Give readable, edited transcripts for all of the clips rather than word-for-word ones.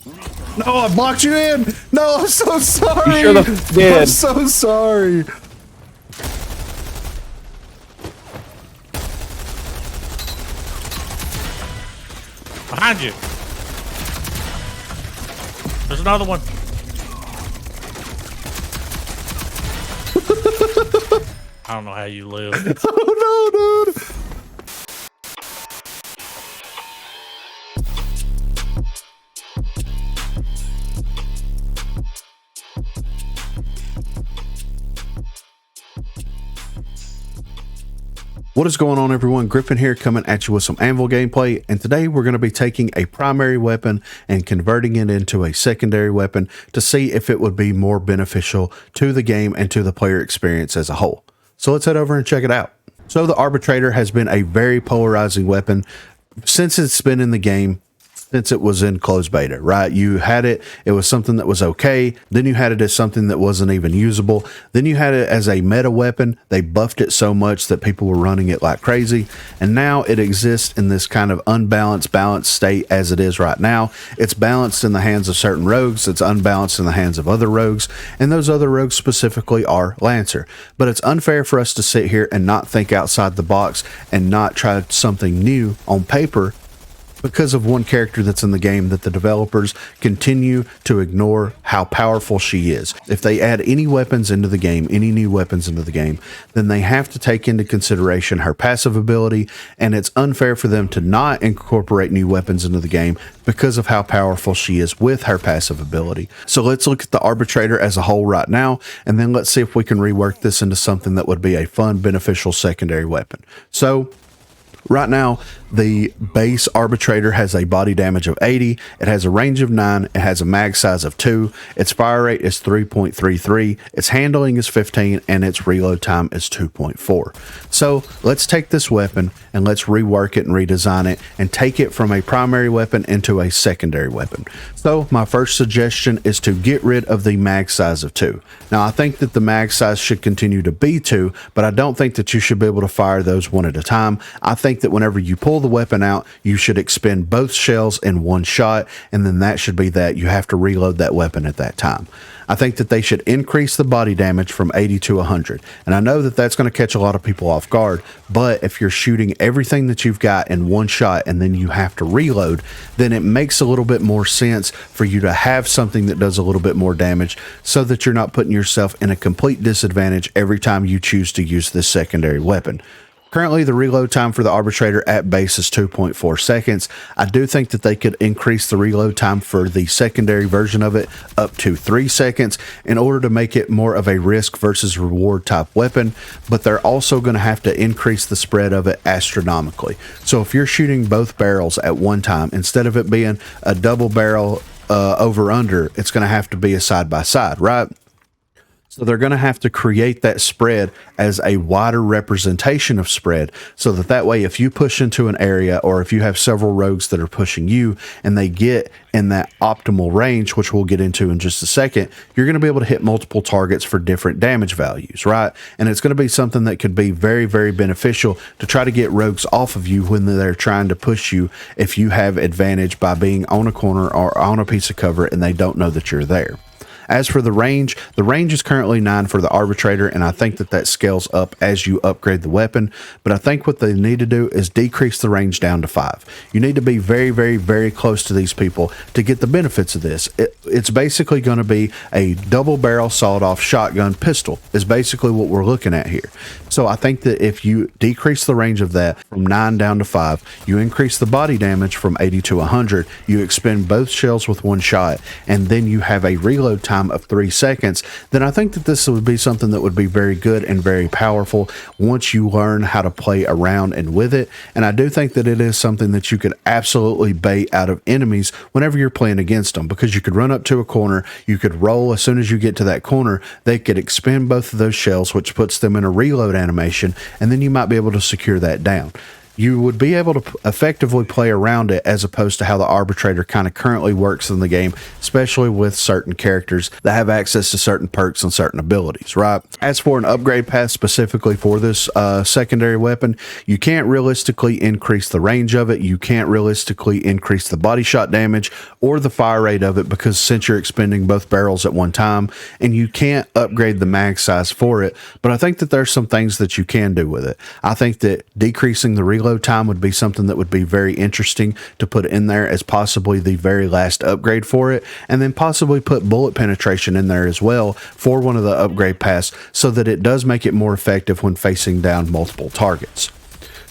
No, I blocked you in. No, I'm so sorry. You should have did. I'm so sorry. Behind you. There's another one. I don't know how you live. Oh no, dude. What is going on, everyone? Griffin here, coming at you with some Anvil gameplay, and today we're going to be taking a primary weapon and converting it into a secondary weapon to see if it would be more beneficial to the game and to the player experience as a whole. So let's head over and check it out. So the Arbitrator has been a very polarizing weapon since it's been in the game, since it was in closed beta, right? You had it was something that was okay. Then you had it as something that wasn't even usable. Then you had it as a meta weapon. They buffed it so much that people were running it like crazy. And now it exists in this kind of balanced state as it is right now. It's balanced in the hands of certain rogues. It's unbalanced in the hands of other rogues. And those other rogues specifically are Lancer. But it's unfair for us to sit here and not think outside the box and not try something new on paper because of one character that's in the game that the developers continue to ignore how powerful she is. If they add any weapons into the game, any new weapons into the game, then they have to take into consideration her passive ability, and it's unfair for them to not incorporate new weapons into the game because of how powerful she is with her passive ability. So let's look at the Arbitrator as a whole right now, and then let's see if we can rework this into something that would be a fun, beneficial secondary weapon. So right now, the base Arbitrator has a body damage of 80, it has a range of 9, it has a mag size of 2, its fire rate is 3.33, its handling is 15, and its reload time is 2.4. So let's take this weapon and let's rework it and redesign it and take it from a primary weapon into a secondary weapon. So my first suggestion is to get rid of the mag size of 2. Now I think that the mag size should continue to be 2, but I don't think that you should be able to fire those one at a time. I think that whenever you pull the weapon out, you should expend both shells in one shot, and then that should be that. You have to reload that weapon at that time. I think that they should increase the body damage from 80 to 100. And I know that that's going to catch a lot of people off guard, but if you're shooting everything that you've got in one shot and then you have to reload, then it makes a little bit more sense for you to have something that does a little bit more damage so that you're not putting yourself in a complete disadvantage every time you choose to use this secondary weapon. Currently, the reload time for the Arbitrator at base is 2.4 seconds. I do think that they could increase the reload time for the secondary version of it up to 3 seconds in order to make it more of a risk versus reward type weapon, but they're also going to have to increase the spread of it astronomically. So if you're shooting both barrels at one time, instead of it being a double barrel over under, it's going to have to be a side by side, right? So they're going to have to create that spread as a wider representation of spread so that way if you push into an area or if you have several rogues that are pushing you and they get in that optimal range, which we'll get into in just a second, you're going to be able to hit multiple targets for different damage values, right? And it's going to be something that could be very, very beneficial to try to get rogues off of you when they're trying to push you if you have advantage by being on a corner or on a piece of cover and they don't know that you're there. As for the range is currently 9 for the Arbitrator, and I think that that scales up as you upgrade the weapon, but I think what they need to do is decrease the range down to 5. You need to be very, very, very close to these people to get the benefits of this. It's basically going to be a double barrel sawed-off shotgun pistol is basically what we're looking at here. So I think that if you decrease the range of that from 9 down to 5, you increase the body damage from 80 to 100, you expend both shells with one shot, and then you have a reload time of 3 seconds, then I think that this would be something that would be very good and very powerful once you learn how to play around and with it. And I do think that it is something that you could absolutely bait out of enemies whenever you're playing against them, because you could run up to a corner, you could roll as soon as you get to that corner, they could expend both of those shells, which puts them in a reload animation, and then you might be able to secure that down. you would be able to effectively play around it as opposed to how the arbitrator kind of currently works in the game, especially with certain characters that have access to certain perks and certain abilities, right? As for an upgrade path specifically for this secondary weapon, you can't realistically increase the range of it. You can't realistically increase the body shot damage or the fire rate of it, because since you're expending both barrels at one time, and you can't upgrade the mag size for it. But I think that there's some things that you can do with it. I think that decreasing the reload time would be something that would be very interesting to put in there as possibly the very last upgrade for it, and then possibly put bullet penetration in there as well for one of the upgrade paths, so that it does make it more effective when facing down multiple targets.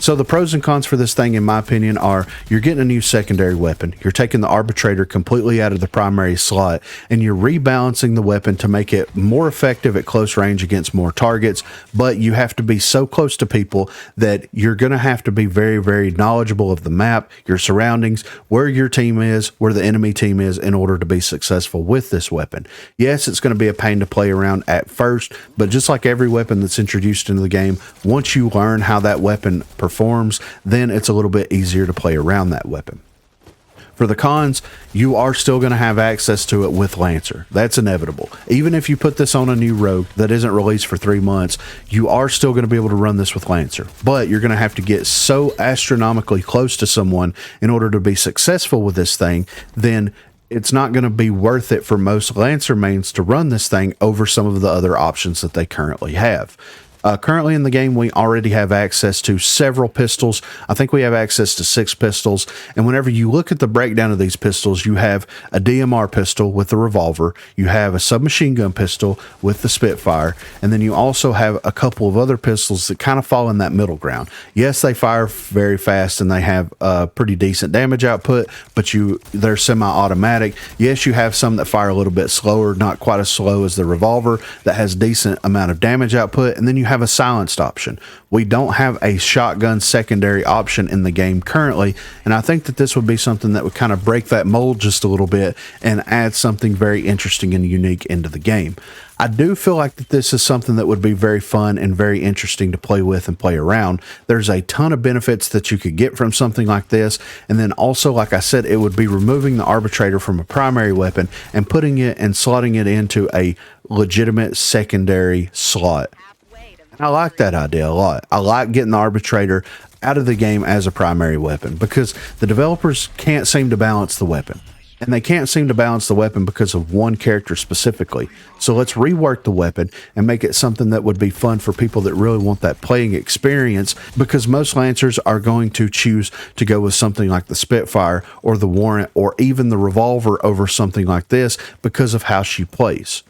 So the pros and cons for this thing, in my opinion, are you're getting a new secondary weapon, you're taking the arbitrator completely out of the primary slot, and you're rebalancing the weapon to make it more effective at close range against more targets. But you have to be so close to people that you're going to have to be very, very knowledgeable of the map, your surroundings, where your team is, where the enemy team is, in order to be successful with this weapon. Yes, it's going to be a pain to play around at first, but just like every weapon that's introduced into the game, once you learn how that weapon performs, then it's a little bit easier to play around that weapon. For the cons, you are still going to have access to it with Lancer. That's inevitable. Even if you put this on a new rogue that isn't released for 3 months, you are still going to be able to run this with Lancer. But you're going to have to get so astronomically close to someone in order to be successful with this thing, then it's not going to be worth it for most Lancer mains to run this thing over some of the other options that they currently have. Currently in the game, we already have access to several pistols. I think we have access to 6 pistols. And whenever you look at the breakdown of these pistols, you have a DMR pistol with the revolver. You have a submachine gun pistol with the Spitfire. And then you also have a couple of other pistols that kind of fall in that middle ground. Yes, they fire very fast and they have pretty decent damage output, but they're semi-automatic. Yes, you have some that fire a little bit slower, not quite as slow as the revolver, that has decent amount of damage output. And then you have a silenced option. We don't have a shotgun secondary option in the game currently, and I think that this would be something that would kind of break that mold just a little bit and add something very interesting and unique into the game. I do feel like that this is something that would be very fun and very interesting to play with and play around. There's a ton of benefits that you could get from something like this, and then also, like I said, it would be removing the arbitrator from a primary weapon and putting it and slotting it into a legitimate secondary slot. I like that idea a lot. I like getting the arbitrator out of the game as a primary weapon, because the developers can't seem to balance the weapon. And they can't seem to balance the weapon because of one character specifically. So let's rework the weapon and make it something that would be fun for people that really want that playing experience, because most Lancers are going to choose to go with something like the Spitfire or the Warrant or even the Revolver over something like this because of how she plays.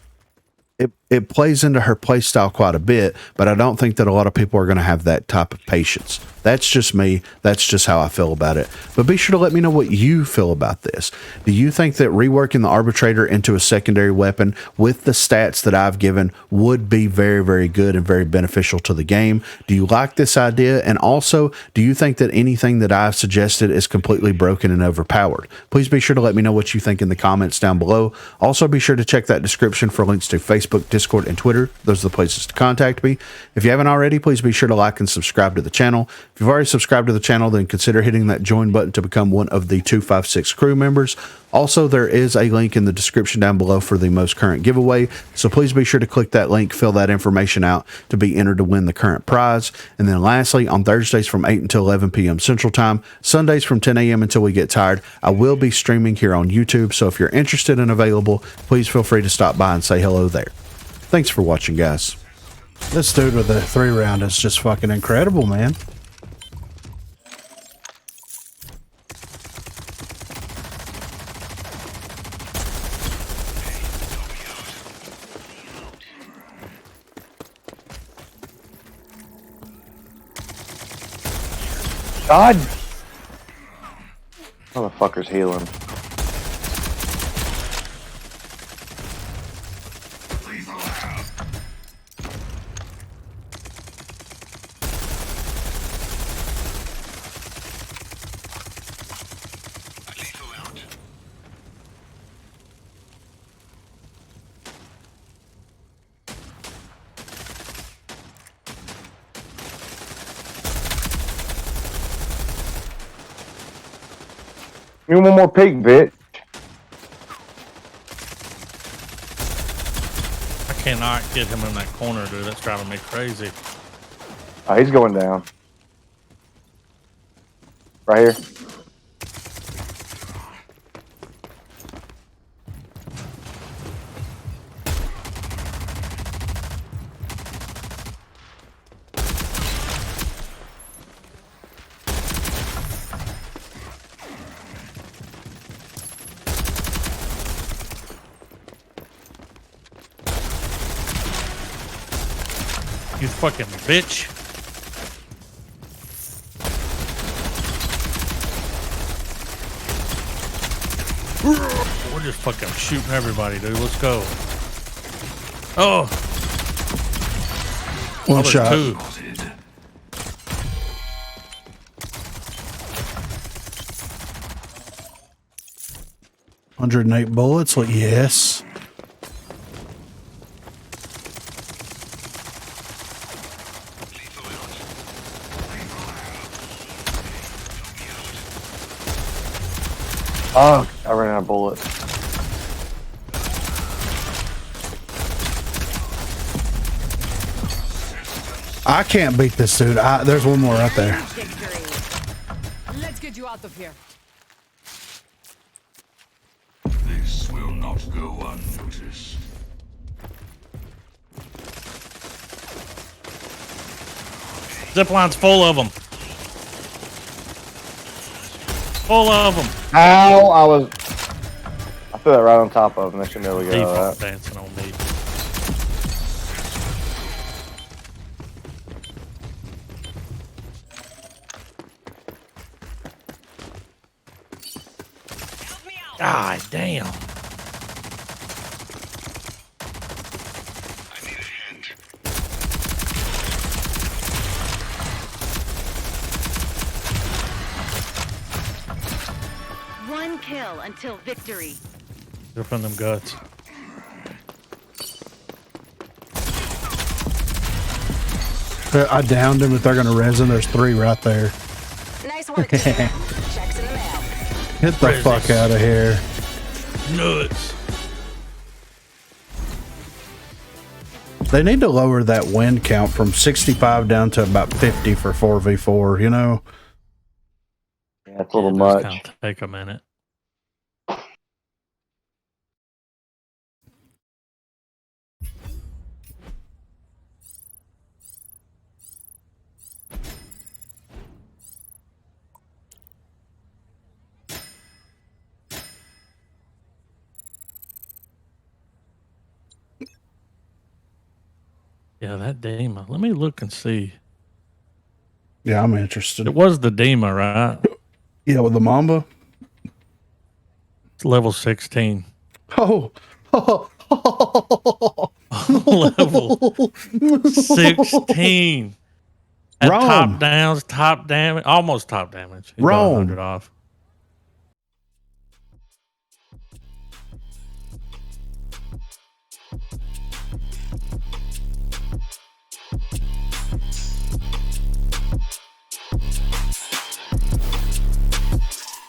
It plays into her play style quite a bit, but I don't think that a lot of people are going to have that type of patience. That's just me. That's just how I feel about it. But be sure to let me know what you feel about this. Do you think that reworking the arbitrator into a secondary weapon with the stats that I've given would be very, very good and very beneficial to the game? Do you like this idea? And also, do you think that anything that I've suggested is completely broken and overpowered? Please be sure to let me know what you think in the comments down below. Also, be sure to check that description for links to Facebook, Discord, and Twitter. Those are the places to contact me. If you haven't already, please be sure to like and subscribe to the channel. If you've already subscribed to the channel, then consider hitting that join button to become one of the 256 crew members. Also, there is a link in the description down below for the most current giveaway, so please be sure to click that link, fill that information out to be entered to win the current prize. And then lastly, on Thursdays from 8 until 11 p.m. Central Time, Sundays from 10 a.m. until we get tired, I will be streaming here on YouTube, so if you're interested and available, please feel free to stop by and say hello there. Thanks for watching, guys. This dude with the 3-round is just fucking incredible, man. God! Motherfucker's healing. Give me one more peek, bitch. I cannot get him in that corner, dude. That's driving me crazy. Oh, he's going down. Right here. You fucking bitch. We're just fucking shooting everybody, dude. Let's go. Oh. One there's shot. two. $108 bullets. Well, yes. Oh, I ran out of bullets. I can't beat this dude. There's one more right there. Let's get you out of here. This will not go unnoticed. Zipline's full of them. Full of them. Ow! I threw that right on top of him. They should never get out Default of that. dancing on me. God damn. One kill until victory. They're from them guts. I downed him. If they're going to res him, there's 3 right there. Nice work. Checks in the mail. Get the fuck out of here. Nuts. They need to lower that win count from 65 down to about 50 for 4v4, you know? Yeah, it's a little It does much. kinda take a minute. Yeah, that Dema. Let me look and see. Yeah, I'm interested. It was the Dema, right? Yeah, with the Mamba. It's level 16. Oh. Level 16. At Rome. top downs, top damage, almost top damage. He's about Rome. 100 off.